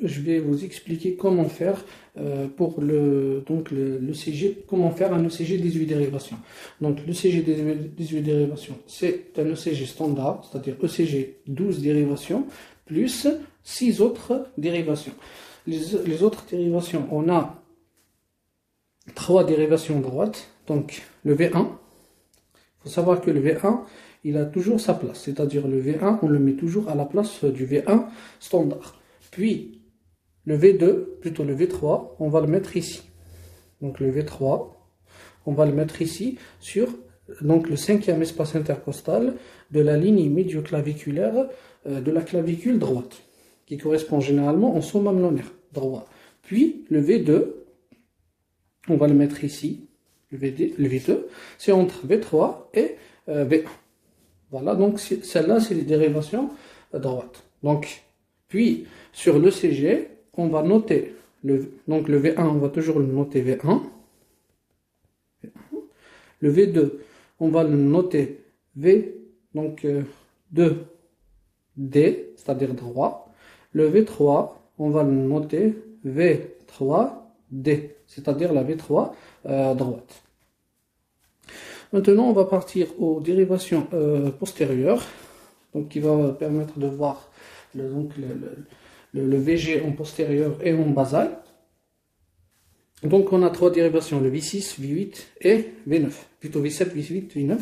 je vais vous expliquer comment faire pour le ECG, comment faire un ECG 18 dérivations. Donc l'ECG 18 dérivations, c'est un ECG standard, c'est-à-dire ECG 12 dérivations, plus 6 autres dérivations. Les autres dérivations, on a 3 dérivations droites, donc le V1. Il faut savoir que le V1, il a toujours sa place, c'est-à-dire le V1, on le met toujours à la place du V1 standard. Puis le V2, plutôt le V3, on va le mettre ici. Donc le V3, on va le mettre ici sur donc, le 5e espace intercostal de la ligne médioclaviculaire de la clavicule droite, qui correspond généralement au summum lunaire droit. Puis le V2, on va le mettre ici, le V2, c'est entre V3 et V1. Voilà, donc celle-là, c'est les dérivations droites. Donc, puis sur l'ECG, on va noter donc le V1, on va toujours le noter V1. Le V2, on va le noter V, donc 2D, c'est-à-dire droit. Le V3, on va le noter V3D, c'est-à-dire la V3 droite. Maintenant, on va partir aux dérivations postérieures, donc qui va permettre de voir le VG en postérieur et en basal. Donc on a 3 dérivations, le V6, V8 et V9, plutôt V7, V8, V9.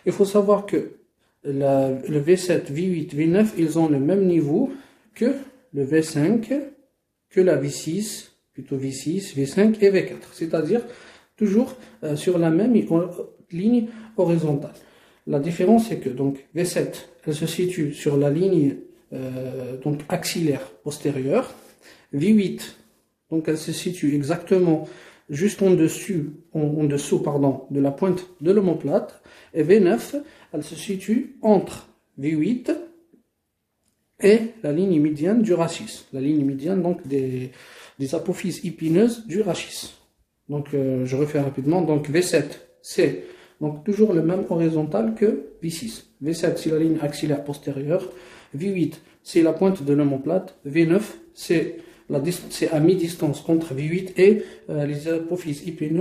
Il faut savoir que le V7, V8, V9, ils ont le même niveau que le V5, que la V6, plutôt V6, V5 et V4, c'est-à-dire toujours sur la même ligne horizontale. La différence c'est que donc V7, elle se situe sur la ligne donc axillaire postérieure, V8, donc elle se situe exactement juste en dessous de la pointe de l'omoplate, et V9, elle se situe entre V8 et la ligne médiane du rachis, la ligne médiane donc des apophyses épineuses du rachis. Donc je refais rapidement, donc V7 c'est donc toujours le même horizontal que V6. V7 c'est la ligne axillaire postérieure, V8 c'est la pointe de l'omoplate, V9 c'est à mi-distance entre V8 et les apophyses épineuses